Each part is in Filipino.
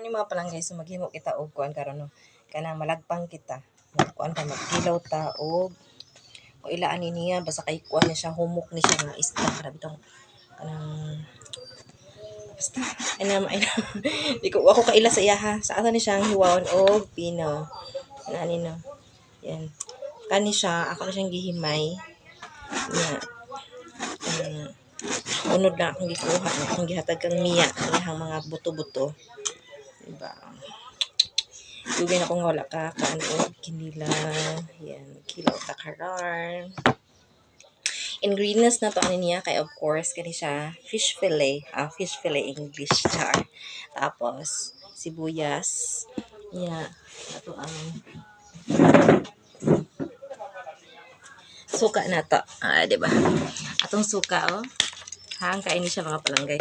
ni mga palanggay so maghimo kita og kuan karon no. Kana malagpang kita. Kuan ta magkilaw ta og o ilaan ni niya basta kay kuan na siya humok ni siya nga isda grabe tong kanang basta inam di ko ako kaila sa iya ha. Sa ata ni siyang hiwaon og pino. Nani no. Yan. Kani siya ako na siyang gihimay. Yan. Unod na akong gikuha na akong gihatag kang miya ang mga buto-buto. Diba? Dugay na kung wala ka kaano kinila. Yan, kilaw ta karon. Ingredients na to ano niya kay of course kani siya fish fillet. Fish fillet English char. Tapos sibuyas. Yeah, ato ang suka na to. Di ba? Atong suka oh. Kain ni siya mga palanggay.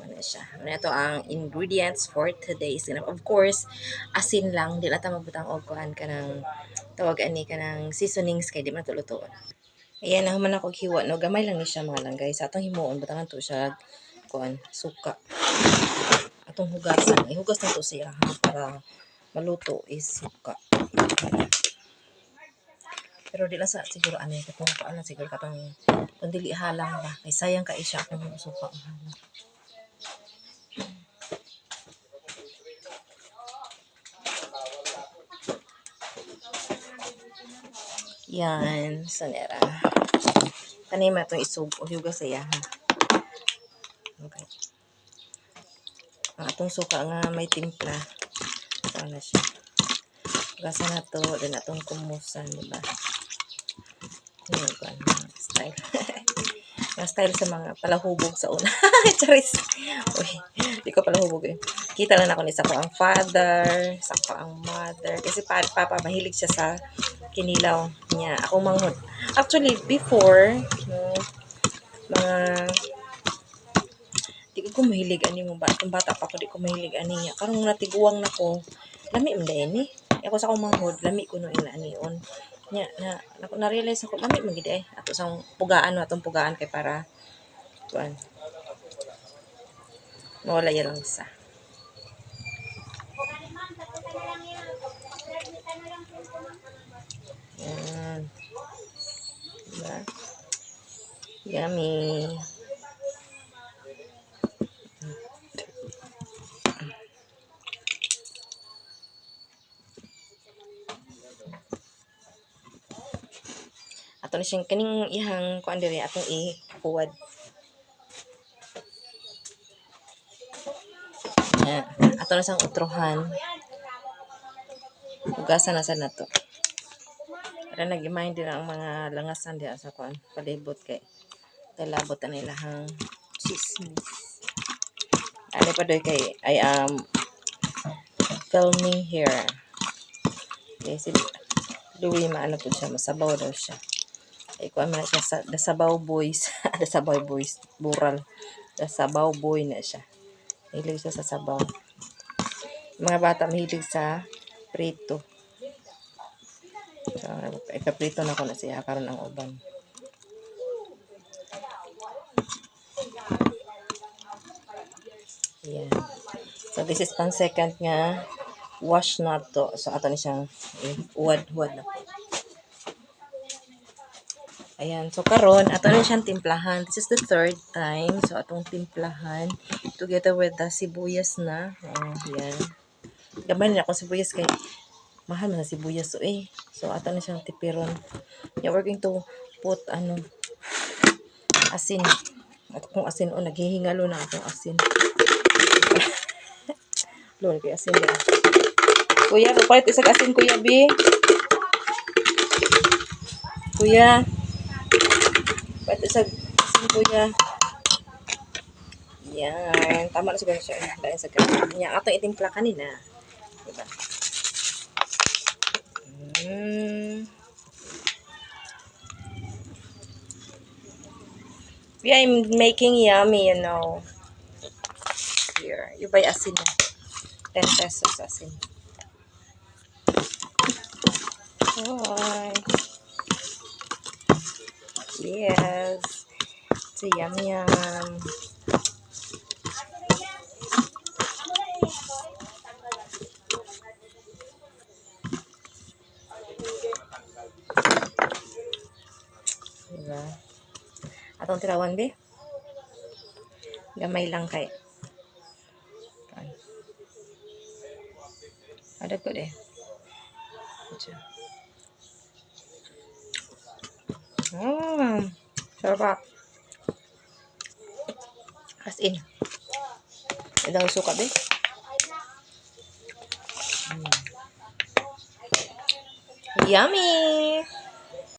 Ano siya? Ano ito ang ingredients for today's dinner. Of course, asin lang. Di lata magbutang og kuan ka ng tawag ani ka ng seasonings kay di man tulutuon. Ayan, nahuman ako hiwa. No? Gamay lang ni siya mga langgay. Sa atong himuon, butangan to siya kuan, suka. Atong hugasan. Ihugas na to siya ha, para maluto is suka. Pero di lang sa siguro ano katong paano siguro katong kung dili halang ba kay sayang kay siya kung suka halang. Yan, sanera. Kanima itong isug o hugas siya ha. Okay. Ang atong suka nga may timpla. Ito na siya. Hugasan na to, din atong kumusan, diba? Yan, style. Yung style sa mga palahubog sa una. Charis. Uy, di ko palahubog eh. Kita lang ako ni sa ko ang father, sa ko ang mother. Kasi papa, mahilig siya sa kinilaw niya. Ako manghod. Actually, before, no, mga di ko mahilig ani mo ba? Kung bata pa ko, di ko mahilig ani niya. Karong natiguang na ko, lami mo dahil ni. Ako sa akong manghod, lami ko no ina anion. Nya na realize ako lami man gid ato sang pugaan atong pugaan kay para kuan mawala ya lang sa yan diba? Yummy. Ato ni siyang kaning ihang kuan diri atong i-kuwad. Yan. Ato na siyang utrohan. Hugasan na sa nato. Para nag-imind din ang mga langasan diya sa kuan palibot kay talabot na ilahang chismis. Ano pa doy kay I am filming here. Okay, si Louie maano po siya, masabaw daw siya. Ay, kuha man na siya sa The Sabaw Boys. The Sabaw Boys, bural. The Sabaw Boy na siya. Mahilig siya sa sabaw. Mga bata mahilig sa prito. So, ipaprito na ko na siya karon ang uban. Yan. So, this is pang second nga wash na to. So, ato ni siyang uwad-uwad na po. Ayan. So, karon ato na siyang timplahan. This is the third time. So, atong timplahan together with the sibuyas na. Yan. Gamay na ako sibuyas kay mahal na sibuyas. So, ato na siyang tipiron. Yeah, we're going to put, asin. At kung asin, naghihingalo na akong asin. Lord, kay asin din. Kuya, papalit isang asin, Kuya B. Kuya. Papalit isang asin, Kuya. Yan. Tama na siguro siya. Dahil sa ganyan. Yan. Atong itimpla kanina. Diba? Yeah, I'm making yummy, you know. Here. You buy asin na. 10 pesos asin. Hi. Yes. It's a yum yum. Atong tirawan, be. Gamay lang kay. Ada ko deh. Sarap. As in. Ilang suka, be. Yummy!